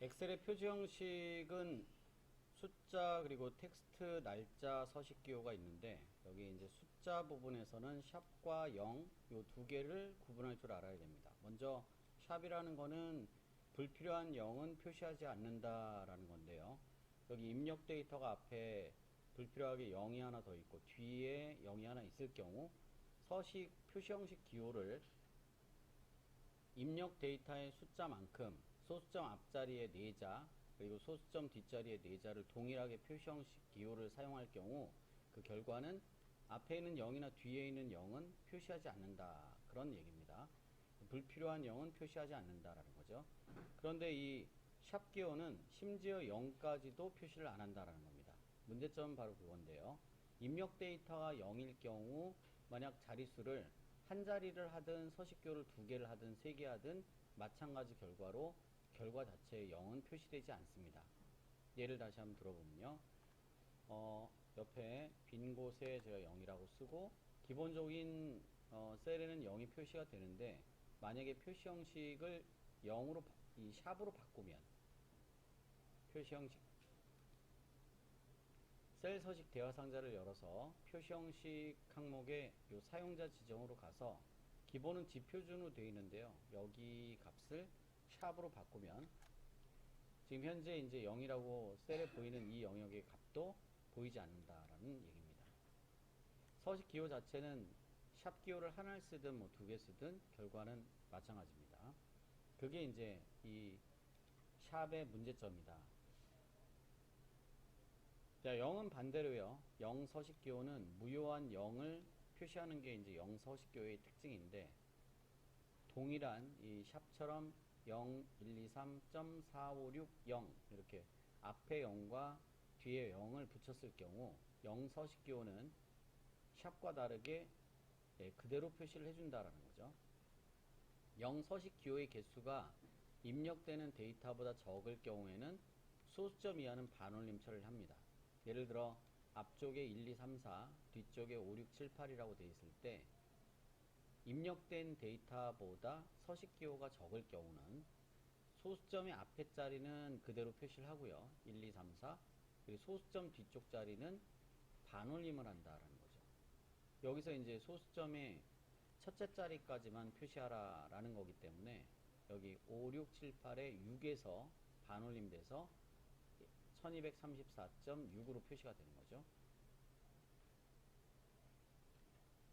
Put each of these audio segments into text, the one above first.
엑셀의 표지 형식은 숫자 그리고 텍스트, 날짜, 서식 기호가 있는데 여기 이제 숫자 부분에서는 샵과 0 요 두 개를 구분할 줄 알아야 됩니다. 먼저 샵이라는 거는 불필요한 0은 표시하지 않는다라는 건데요. 여기 입력 데이터가 앞에 불필요하게 0이 하나 더 있고 뒤에 0이 하나 있을 경우 서식 표시 형식 기호를 입력 데이터의 숫자만큼 소수점 앞자리에 4자 그리고 소수점 뒷자리에 4자를 동일하게 표시 형식 기호를 사용할 경우 그 결과는 앞에 있는 0이나 뒤에 있는 0은 표시하지 않는다 그런 얘기입니다. 불필요한 0은 표시하지 않는다라는 거죠. 그런데 이 샵 기호는 심지어 0까지도 표시를 안 한다라는 겁니다. 문제점은 바로 그건데요. 입력 데이터가 0일 경우 만약 자릿수를 한 자리를 하든 서식교를 두 개를 하든 세 개 하든 마찬가지 결과로 결과 자체에 0은 표시되지 않습니다. 예를 다시 한번 들어보면요. 옆에 빈 곳에 제가 0이라고 쓰고 기본적인 셀에는 0이 표시가 되는데 만약에 표시 형식을 0으로 이 샵으로 바꾸면 표시 형식 셀 서식 대화 상자를 열어서 표시 형식 항목의 요 사용자 지정으로 가서 기본은 지표준으로 되어 있는데요. 여기 값을 샵으로 바꾸면 지금 현재 이제 0이라고 셀에 보이는 이 영역의 값도 보이지 않는다라는 얘기입니다. 서식 기호 자체는 샵 기호를 하나를 쓰든 뭐 두 개 쓰든 결과는 마찬가지입니다. 그게 이제 이 샵의 문제점이다. 자, 0은 반대로요. 0 서식 기호는 무효한 0을 표시하는 게 이제 0 서식 기호의 특징인데 동일한 이 샵처럼 0, 1, 2, 3.456, 0 이렇게 앞에 0과 뒤에 0을 붙였을 경우 0 서식 기호는 샵과 다르게 그대로 표시를 해준다라는 거죠. 0 서식 기호의 개수가 입력되는 데이터보다 적을 경우에는 소수점 이하는 반올림 처리를 합니다. 예를 들어 앞쪽에 1, 2, 3, 4 뒤쪽에 5, 6, 7, 8이라고 되어 있을 때 입력된 데이터보다 서식 기호가 적을 경우는 소수점의 앞에 자리는 그대로 표시를 하고요. 1, 2, 3, 4 그리고 소수점 뒤쪽 자리는 반올림을 한다라는 거죠. 여기서 이제 소수점의 첫째 자리까지만 표시하라 라는 거기 때문에 여기 5, 6, 7, 8에 6에서 반올림돼서 1234.6으로 표시가 되는 거죠.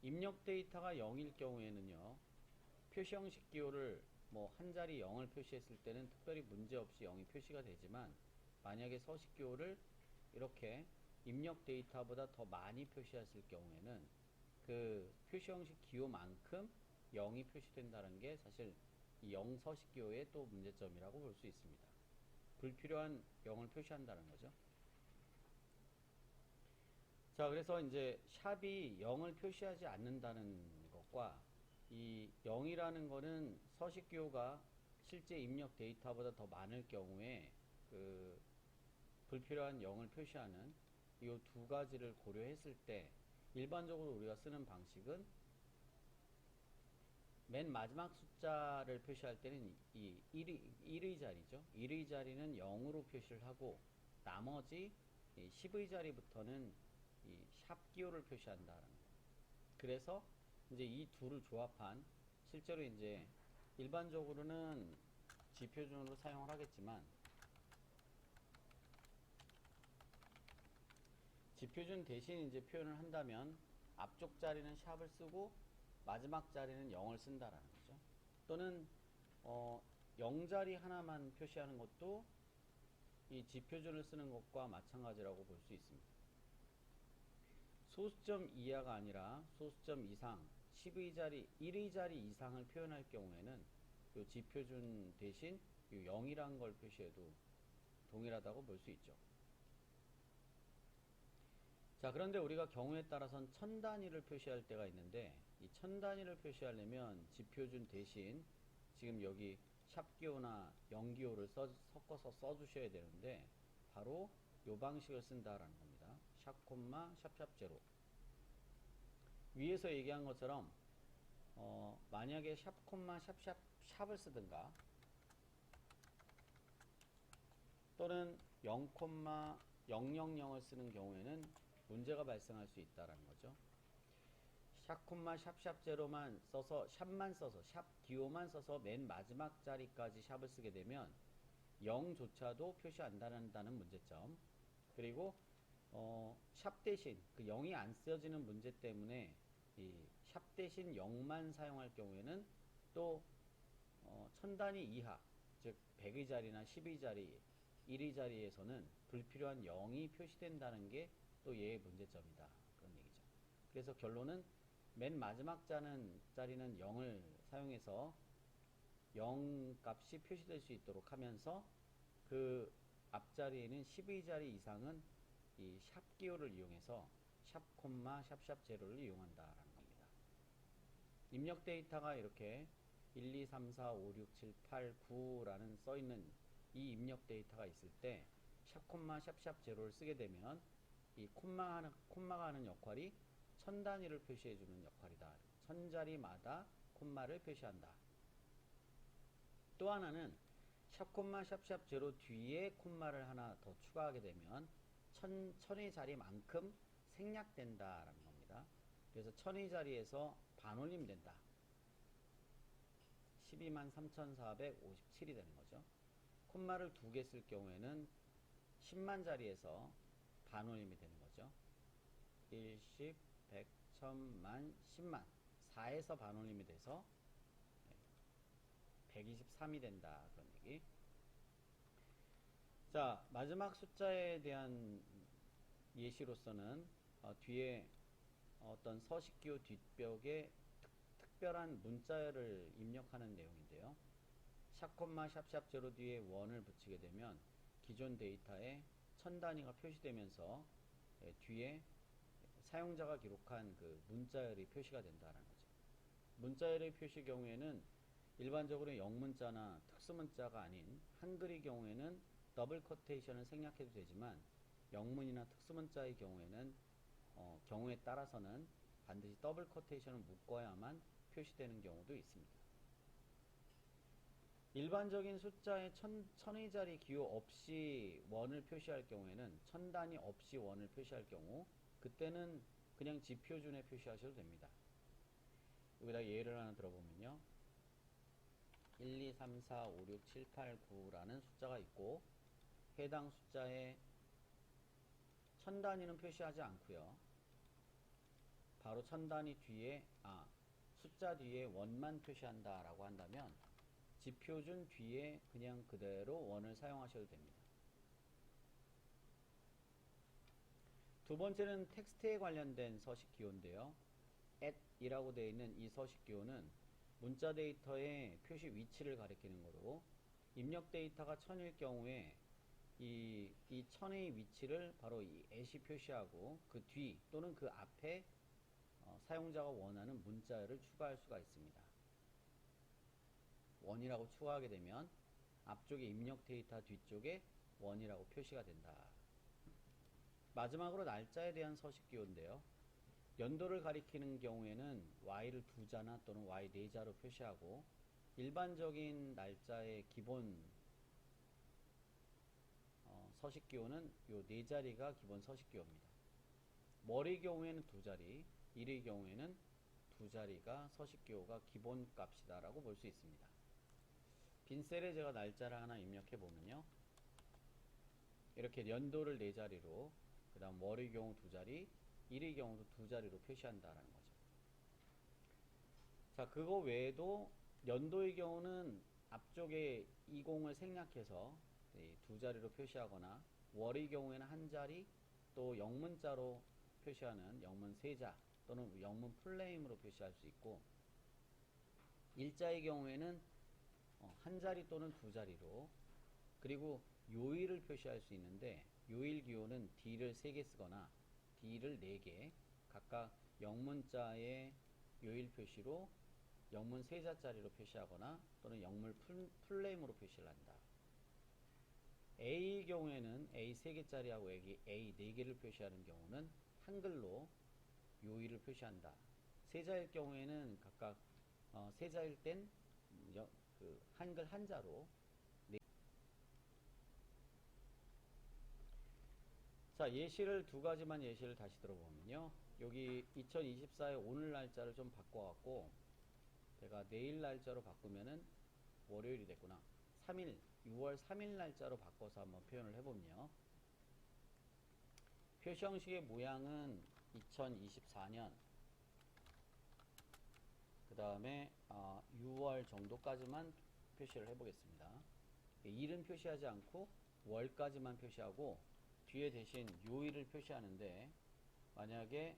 입력 데이터가 0일 경우에는요. 표시 형식 기호를 뭐 한 자리 0을 표시했을 때는 특별히 문제없이 0이 표시가 되지만 만약에 서식 기호를 이렇게 입력 데이터보다 더 많이 표시했을 경우에는 그 표시 형식 기호만큼 0이 표시된다는 게 사실 이 0 서식 기호의 또 문제점이라고 볼 수 있습니다. 불필요한 0을 표시한다는 거죠. 자, 그래서 이제 샵이 0을 표시하지 않는다는 것과 이 0이라는 거는 서식 기호가 실제 입력 데이터보다 더 많을 경우에 그 불필요한 0을 표시하는 이 두 가지를 고려했을 때 일반적으로 우리가 쓰는 방식은 맨 마지막 숫자를 표시할 때는 이 1의 자리죠. 1의 자리는 0으로 표시를 하고 나머지 10의 자리부터는 이 샵 기호를 표시한다는 거예요. 그래서 이제 이 둘을 조합한 실제로 이제 일반적으로는 지표준으로 사용을 하겠지만 지표준 대신 이제 표현을 한다면 앞쪽 자리는 샵을 쓰고 마지막 자리는 0을 쓴다라는 거죠. 또는 0자리 하나만 표시하는 것도 이 지표준을 쓰는 것과 마찬가지라고 볼 수 있습니다. 소수점 이하가 아니라 소수점 이상 10의 자리, 1의 자리 이상을 표현할 경우에는 이 지표준 대신 이 0이라는 걸 표시해도 동일하다고 볼 수 있죠. 자, 그런데 우리가 경우에 따라서는 천 단위를 표시할 때가 있는데 이 천 단위를 표시하려면 지표준 대신 지금 여기 샵 기호나 0 기호를 섞어서 써주셔야 되는데 바로 이 방식을 쓴다라는 겁니다. 샵 콤마 샵샵 제로. 위에서 얘기한 것처럼 만약에 샵 콤마 샵샵 샵을 쓰든가 또는 0,000을 쓰는 경우에는 문제가 발생할 수 있다라는 거죠. 샵 콤마 샵샵 제로만 써서 샵만 써서 샵 기호만 써서 맨 마지막 자리까지 샵을 쓰게 되면 0조차도 표시 안 된다는 문제점. 그리고 샵 대신 그 0이 안 쓰여지는 문제 때문에 이 샵 대신 0만 사용할 경우에는 또 1000단위 이하, 즉 100의 자리나 10의 자리, 1의 자리에서는 불필요한 0이 표시된다는 게 또 얘의 문제점이다. 그런 얘기죠. 그래서 결론은 맨 마지막 자리는 0을 사용해서 0 값이 표시될 수 있도록 하면서 그 앞자리에는 10의 자리 이상은 이 샵 기호를 이용해서 샵 콤마 샵샵 제로를 이용한다라는 겁니다. 입력 데이터가 이렇게 1, 2, 3, 4, 5, 6, 7, 8, 9라는 써있는 이 입력 데이터가 있을 때 샵 콤마 샵샵 제로를 쓰게 되면 이 콤마가 하는 역할이 1000단위를 표시해주는 역할이다. 1000자리마다 콤마를 표시한다. 또 하나는 샵 콤마 샵샵 제로 뒤에 콤마를 하나 더 추가하게 되면 1000의 자리만큼 생략된다라는 겁니다. 그래서 1000의 자리에서 반올림 된다. 123,457이 되는 거죠. 콤마를 2개 쓸 경우에는 10만 자리에서 반올림이 되는 거죠. 1, 10, 100, 1000만, 10만 4에서 반올림이 돼서 123이 된다. 그런 얘기. 자, 마지막 숫자에 대한 예시로서는 뒤에 어떤 서식기호 뒷벽에 특별한 문자를 입력하는 내용인데요. 샵 콤마 샵샵 제로 뒤에 원을 붙이게 되면 기존 데이터에 1000단위가 표시되면서 뒤에 사용자가 기록한 그 문자열이 표시가 된다는 거죠. 문자열의 표시 경우에는 일반적으로 영문자나 특수문자가 아닌 한글의 경우에는 더블 커테이션을 생략해도 되지만 영문이나 특수문자의 경우에는 경우에 따라서는 반드시 더블 커테이션을 묶어야만 표시되는 경우도 있습니다. 일반적인 숫자에 1000의 자리 기호 없이 원을 표시할 경우에는 1000단위 없이 원을 표시할 경우 그때는 그냥 지표준에 표시하셔도 됩니다. 여기다 예를 하나 들어보면요. 1, 2, 3, 4, 5, 6, 7, 8, 9라는 숫자가 있고 해당 숫자에 1000단위는 표시하지 않고요. 바로 1000단위 뒤에 숫자 뒤에 원만 표시한다 라고 한다면 지표준 뒤에 그냥 그대로 원을 사용하셔도 됩니다. 두 번째는 텍스트에 관련된 서식 기호인데요. at 이라고 되어 있는 이 서식 기호는 문자 데이터의 표시 위치를 가리키는 거로 입력 데이터가 1000일 경우에 이 1000의 위치를 바로 이 at이 표시하고 그 뒤 또는 그 앞에 사용자가 원하는 문자를 추가할 수가 있습니다. 원이라고 추가하게 되면 앞쪽에 입력 데이터 뒤쪽에 원이라고 표시가 된다. 마지막으로 날짜에 대한 서식 기호인데요. 연도를 가리키는 경우에는 Y를 2자나 또는 Y 4자로 표시하고 일반적인 날짜의 기본 서식 기호는 요 4자리가 기본 서식 기호입니다. 월의 경우에는 2자리, 일의 경우에는 2자리가 서식 기호가 기본 값이다 라고 볼 수 있습니다. 빈 셀에 제가 날짜를 하나 입력해 보면요. 이렇게 연도를 4자리로 그 다음 월의 경우 2자리, 일의 경우도 2자리로 표시한다라는 거죠. 자, 그거 외에도 연도의 경우는 앞쪽에 20을 생략해서 2자리로 표시하거나 월의 경우에는 1자리 또 영문자로 표시하는 영문 3자 또는 영문 풀네임으로 표시할 수 있고 일자의 경우에는 1자리 또는 2자리로 그리고 요일을 표시할 수 있는데 요일 기호는 D를 3개 쓰거나 D를 4개 각각 영문자의 요일 표시로 영문 3자짜리로 표시하거나 또는 영문 풀네임으로 표시를 한다. A의 경우에는 A 3개짜리하고 A 4개를 표시하는 경우는 한글로 요일을 표시한다. 세자일 경우에는 각각 세자일 땐 그 한글 한자로 자, 예시를 두 가지만 예시를 다시 들어보면요. 여기 2024의 오늘 날짜를 좀 바꿔갖고 제가 내일 날짜로 바꾸면은 월요일이 됐구나. 3일, 6월 3일 날짜로 바꿔서 한번 표현을 해보면요. 표시 형식의 모양은 2024년 그 다음에 6월 정도까지만 표시를 해보겠습니다. 일은 표시하지 않고 월까지만 표시하고 뒤에 대신 요일을 표시하는데 만약에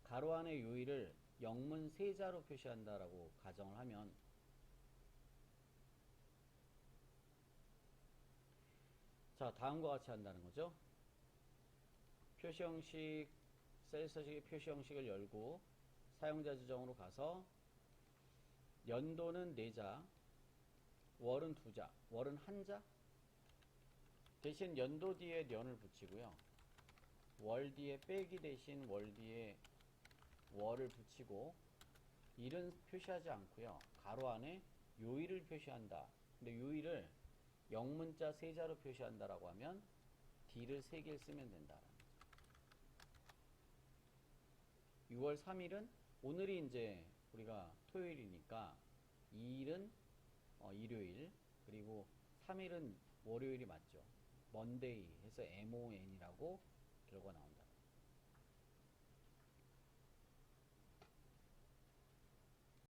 가로 안의 요일을 영문 세자로 표시한다라고 가정을 하면 자, 다음과 같이 한다는 거죠. 표시 형식, 셀 서식의 표시 형식을 열고 사용자 지정으로 가서 연도는 4자, 월은 2자, 월은 1자. 대신 연도 뒤에 년을 붙이고요. 월 뒤에 빼기 대신 월 뒤에 월을 붙이고 일은 표시하지 않고요. 가로 안에 요일을 표시한다. 근데 요일을 영문자 세자로 표시한다라고 하면 D를 3개를 쓰면 된다. 6월 3일은 오늘이 이제 우리가 토요일이니까 2일은 일요일 그리고 3일은 월요일이 맞죠. 먼데이 해서 MON이라고 결과 나옵니다.